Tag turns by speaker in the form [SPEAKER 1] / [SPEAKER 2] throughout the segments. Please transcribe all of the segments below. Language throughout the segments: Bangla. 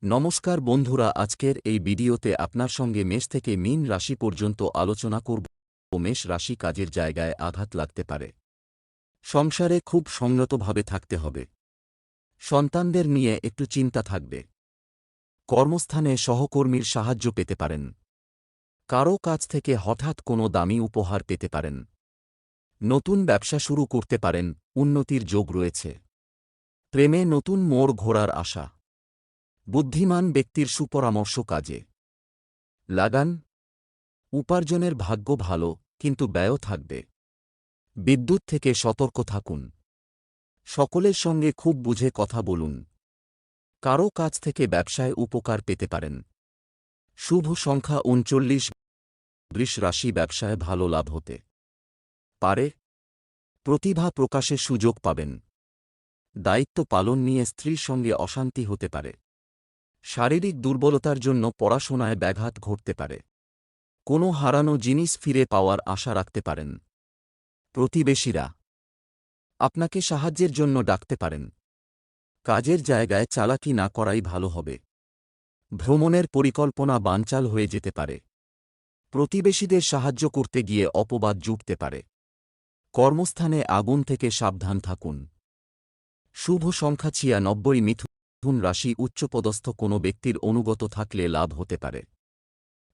[SPEAKER 1] নমস্কার বন্ধুরা, আজকের এই ভিডিওতে আপনার সঙ্গে মেষ থেকে মীন রাশি পর্যন্ত আলোচনা করব। মেষ রাশি কাজের জায়গায় আঘাত লাগতে পারে। সংসারে খুব সংযতভাবে থাকতে হবে। সন্তানদের নিয়ে একটু চিন্তা থাকবে। কর্মস্থানে সহকর্মীর সাহায্য পেতে পারেন। কারও কাছ থেকে হঠাৎ কোনো দামি উপহার পেতে পারেন। নতুন ব্যবসা শুরু করতে পারেন, উন্নতির যোগ রয়েছে। প্রেমে নতুন মোড় ঘোরার আশা। বুদ্ধিমান ব্যক্তির সুপরামর্শ কাজে লাগান। উপার্জনের ভাগ্য ভালো, কিন্তু ব্যয়ও থাকবে। বিদ্যুৎ থেকে সতর্ক থাকুন। সকলের সঙ্গে খুব বুঝে কথা বলুন। কারও কাছ থেকে ব্যবসায় উপকার পেতে পারেন। শুভ সংখ্যা ৩৯। বৃষ রাশি ব্যবসায় ভালো লাভ হতে পারে। প্রতিভা প্রকাশের সুযোগ পাবেন। দায়িত্ব পালন নিয়ে স্ত্রীর সঙ্গে অশান্তি হতে পারে। শারীরিক দুর্বলতার জন্য পড়াশোনায় ব্যাঘাত ঘটতে পারে। কোনো হারানো জিনিস ফিরে পাওয়ার আশা রাখতে পারেন। প্রতিবেশীরা আপনাকে সাহায্যের জন্য ডাকতে পারেন। কাজের জায়গায় চালাকি না করাই ভালো হবে। ভ্রমণের পরিকল্পনা বানচাল হয়ে যেতে পারে। প্রতিবেশীদের সাহায্য করতে গিয়ে অপবাদ জুটতে পারে। কর্মস্থানে আগুন থেকে সাবধান থাকুন। শুভ সংখ্যা ৯৬। মিথুন রাশি উচ্চপদস্থ কোনো ব্যক্তির অনুগত থাকলে লাভ হতে পারে।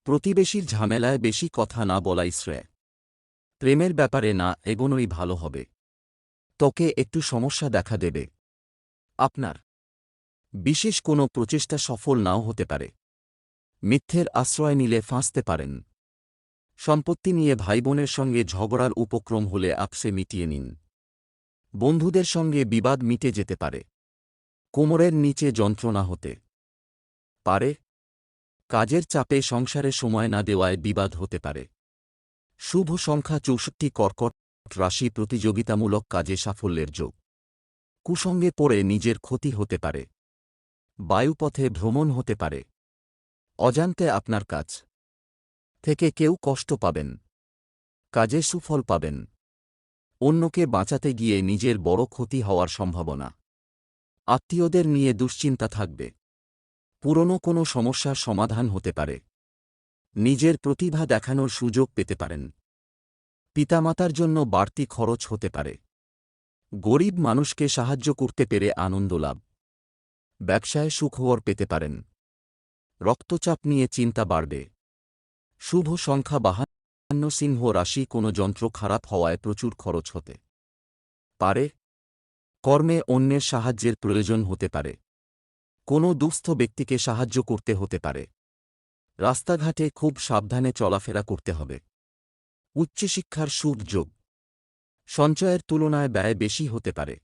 [SPEAKER 1] প্রতিবেশীর ঝামেলায় বেশি কথা না বলাই শ্রেয়। প্রেমের ব্যাপারে না এগোনোই ভালো হবে। ত্বকে একটু সমস্যা দেখা দেবে। আপনার বিশেষ কোনো প্রচেষ্টা সফল নাও হতে পারে। মিথ্যের আশ্রয় নিলে ফাঁসতে পারেন। সম্পত্তি নিয়ে ভাইবোনের সঙ্গে ঝগড়ার উপক্রম হলে আপসে মিটিয়ে নিন। বন্ধুদের সঙ্গে বিবাদ মিটে যেতে পারে। কোমরের নিচে যন্ত্রণা হতে পারে। কাজের চাপে সংসারে সময় না দেওয়ায় বিবাদ হতে পারে। শুভ সংখ্যা ৬৪। কর্কট রাশি প্রতিযোগিতামূলক কাজে সাফল্যের যোগ। কুসঙ্গে পড়ে নিজের ক্ষতি হতে পারে। বায়ুপথে ভ্রমণ হতে পারে। অজান্তে আপনার কাছ থেকে কেউ কষ্ট পাবেন। কাজে সুফল পাবেন। অন্যকে বাঁচাতে গিয়ে নিজের বড় ক্ষতি হওয়ার সম্ভাবনা। আত্মীয়দের নিয়ে দুশ্চিন্তা থাকবে। পুরনো কোনো সমস্যার সমাধান হতে পারে। নিজের প্রতিভা দেখানোর সুযোগ পেতে পারেন। পিতামাতার জন্য বাড়তি খরচ হতে পারে। গরিব মানুষকে সাহায্য করতে পেরে আনন্দ লাভ। ব্যবসায় সুখবর পেতে পারেন। রক্তচাপ নিয়ে চিন্তা বাড়বে। শুভ সংখ্যা ৫২। সিংহ রাশি কোনো যন্ত্র খারাপ হওয়ায় প্রচুর খরচ হতে পারে। কর্মে অন্যের সাহায্যের প্রয়োজন হতে পারে। কোনো দুস্থ ব্যক্তিকে সাহায্য করতে হতে পারে। রাস্তাঘাটে খুব সাবধানে চলাফেরা করতে হবে। উচ্চশিক্ষার সুযোগ। সঞ্চয়ের তুলনায় ব্যয় বেশি হতে পারে।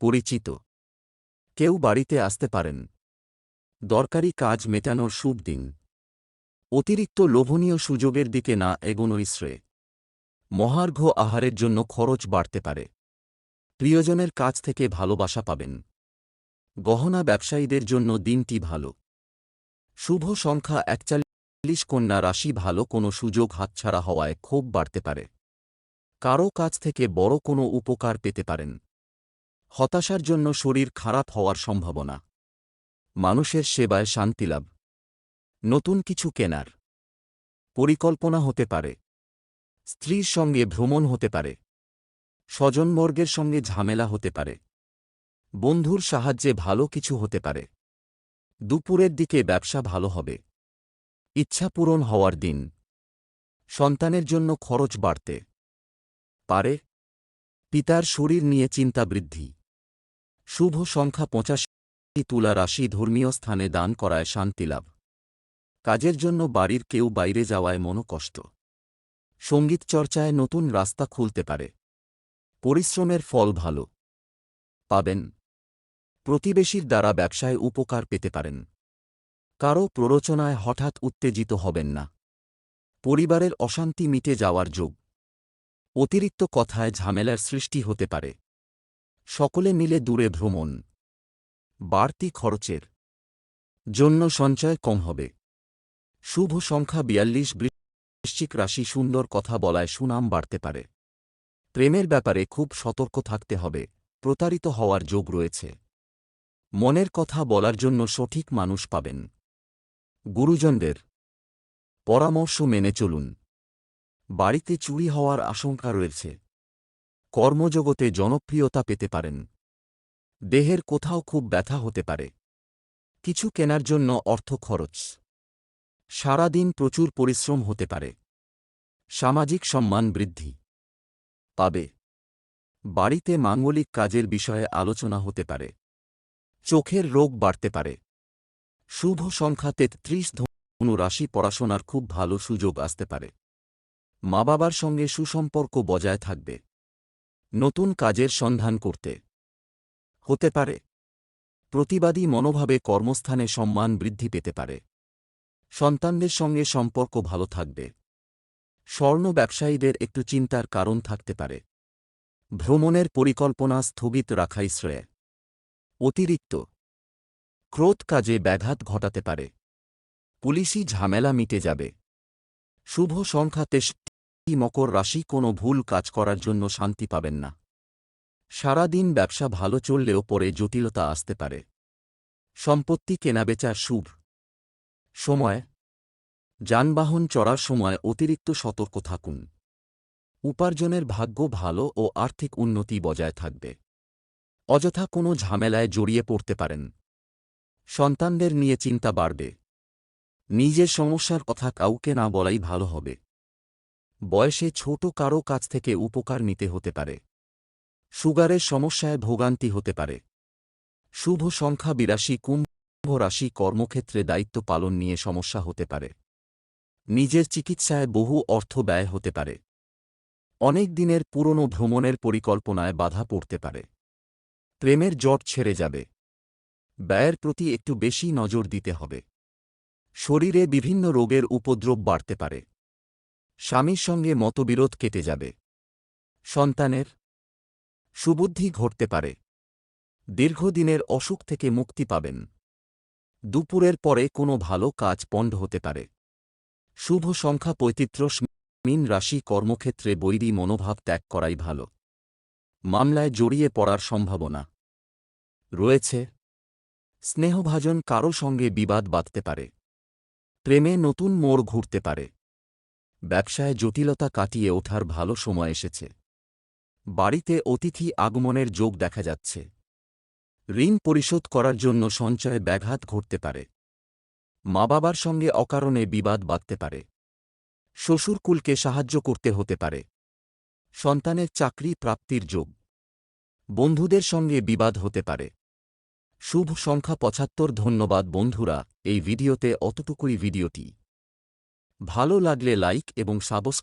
[SPEAKER 1] পরিচিত কেউ বাড়িতে আসতে পারেন। দরকারি কাজ মেটানোর শুভ দিন। অতিরিক্ত লোভনীয় সুযোগের দিকে না এগোনোই শ্রেয়। মহার্ঘ আহারের জন্য খরচ বাড়তে পারে। প্রিয়জনের কাছ থেকে ভালোবাসা পাবেন। গহনা ব্যবসায়ীদের জন্য দিনটি ভালো। শুভ সংখ্যা ৪১। কন্যা রাশি ভালো কোনো সুযোগ হাতছাড়া হওয়ায় ক্ষোভ বাড়তে পারে। কারও কাছ থেকে বড় কোনো উপকার পেতে পারেন। হতাশার জন্য শরীর খারাপ হওয়ার সম্ভাবনা। মানুষের সেবায় শান্তিলাভ। নতুন কিছু কেনার পরিকল্পনা হতে পারে। স্ত্রীর সঙ্গে ভ্রমণ হতে পারে। স্বজনবর্গের সঙ্গে ঝামেলা হতে পারে। বন্ধুর সাহায্যে ভালো কিছু হতে পারে। দুপুরের দিকে ব্যবসা ভালো হবে। ইচ্ছা পূরণ হওয়ার দিন। সন্তানের জন্য খরচ বাড়তে পারে। পিতার শরীর নিয়ে চিন্তা বৃদ্ধি। শুভ সংখ্যা ৮৫। তুলা রাশি ধর্মীয় স্থানে দান করায় শান্তিলাভ। কাজের জন্য বাড়ির কেউ বাইরে যাওয়ায় মনোকষ্ট। সঙ্গীত চর্চায় নতুন রাস্তা খুলতে পারে। পরিশ্রমের ফল ভালো পাবেন। প্রতিবেশীর দ্বারা ব্যবসায় উপকার পেতে পারেন। কারও প্ররোচনায় হঠাৎ উত্তেজিত হবেন না। পরিবারের অশান্তি মিটে যাওয়ার যোগ। অতিরিক্ত কথায় ঝামেলার সৃষ্টি হতে পারে। সকলে মিলে দূরে ভ্রমণ। বাড়তি খরচের জন্য সঞ্চয় কম হবে। শুভ সংখ্যা ৪২। বৃশ্চিক রাশি সুন্দর কথা বলায় সুনাম বাড়তে পারে। প্রেমের ব্যাপারে খুব সতর্ক থাকতে হবে। প্রতারিত হওয়ার যোগ রয়েছে। মনের কথা বলার জন্য সঠিক মানুষ পাবেন। গুরুজনদের পরামর্শ মেনে চলুন। বাড়িতে চুরি হওয়ার আশঙ্কা রয়েছে। কর্মজগতে জনপ্রিয়তা পেতে পারেন। দেহের কোথাও খুব ব্যথা হতে পারে। কিছু কেনার জন্য অর্থ খরচ। সারা দিন প্রচুর পরিশ্রম হতে পারে। সামাজিক সম্মান বৃদ্ধি পাবে। বাড়িতে মাঙ্গলিক কাজের বিষয়ে আলোচনা হতে পারে। চোখের রোগ বাড়তে পারে। শুভ সংখ্যা ৩৩। ধনু রাশি পড়াশোনার খুব ভালো সুযোগ আসতে পারে। মা বাবার সঙ্গে সুসম্পর্ক বজায় থাকবে। নতুন কাজের সন্ধান করতে হতে পারে। প্রতিবাদী মনোভাবে কর্মস্থানে সম্মান বৃদ্ধি পেতে পারে। সন্তানদের সঙ্গে সম্পর্ক ভালো থাকবে। স্বর্ণ ব্যবসায়ীদের একটু চিন্তার কারণ থাকতে পারে। ভ্রমণের পরিকল্পনা স্থগিত রাখাই শ্রেয়। অতিরিক্ত ক্রোধ কাজে ব্যাঘাত ঘটাতে পারে। পুলিশি ঝামেলা মিটে যাবে। শুভ সংখ্যা ৩৩। মকর রাশি কোনো ভুল কাজ করার জন্য শান্তি পাবেন না। সারা দিন ব্যবসা ভালো চললেও পরে জটিলতা আসতে পারে। সম্পত্তি কেনাবেচার শুভ সময়। যানবাহন চড়ার সময় অতিরিক্ত সতর্ক থাকুন। উপার্জনের ভাগ্য ভালো ও আর্থিক উন্নতি বজায় থাকবে। অযথা কোনো ঝামেলায় জড়িয়ে পড়তে পারেন। সন্তানদের নিয়ে চিন্তা বাড়বে। নিজের সমস্যার কথা কাউকে না বলাই ভালো হবে। বয়সে ছোট কারো কাছ থেকে উপকার নিতে হতে পারে। সুগারের সমস্যায় ভোগান্তি হতে পারে। শুভ সংখ্যা ৮২। কুম্ভ রাশি কর্মক্ষেত্রে দায়িত্ব পালন নিয়ে সমস্যা হতে পারে। নিজের চিকিৎসায় বহু অর্থ ব্যয় হতে পারে। অনেক দিনের পুরনো ভ্রমণের পরিকল্পনায় বাধা পড়তে পারে। প্রেমের জট ছেড়ে যাবে। ব্যয়ের প্রতি একটু বেশি নজর দিতে হবে। শরীরে বিভিন্ন রোগের উপদ্রব বাড়তে পারে। স্বামীর সঙ্গে মতবিরোধ কেটে যাবে। সন্তানের সুবুদ্ধি ঘটতে পারে। দীর্ঘদিনের অসুখ থেকে মুক্তি পাবেন। দুপুরের পরে কোনো ভালো কাজ পণ্ড হতে পারে। শুভ সংখ্যা ৩৫। মীন রাশি কর্মক্ষেত্রে বৈরী মনোভাব ত্যাগ করাই ভালো। মামলায় জড়িয়ে পড়ার সম্ভাবনা রয়েছে। স্নেহভাজন কারো সঙ্গে বিবাদ বাঁধতে পারে। প্রেমে নতুন মোড় ঘুরতে পারে। ব্যবসায় জটিলতা কাটিয়ে ওঠার ভালো সময় এসেছে। বাড়িতে অতিথি আগমনের যোগ দেখা যাচ্ছে। ঋণ পরিশোধ করার জন্য সঞ্চয়ে ব্যাঘাত ঘটতে পারে। মা বাবার সঙ্গে অকারণে বিবাদ বাঁধতে পারে। শ্বশুরকুলকে সাহায্য করতে হতে পারে। সন্তানের চাকরি প্রাপ্তির যোগ। বন্ধুদের সঙ্গে বিবাদ হতে পারে। শুভ সংখ্যা ৭৫। ধন্যবাদ বন্ধুরা, এই ভিডিওতে অতটুকুই ভিডিওটি ভালো লাগলে লাইক এবং সাবস্ক্রাইব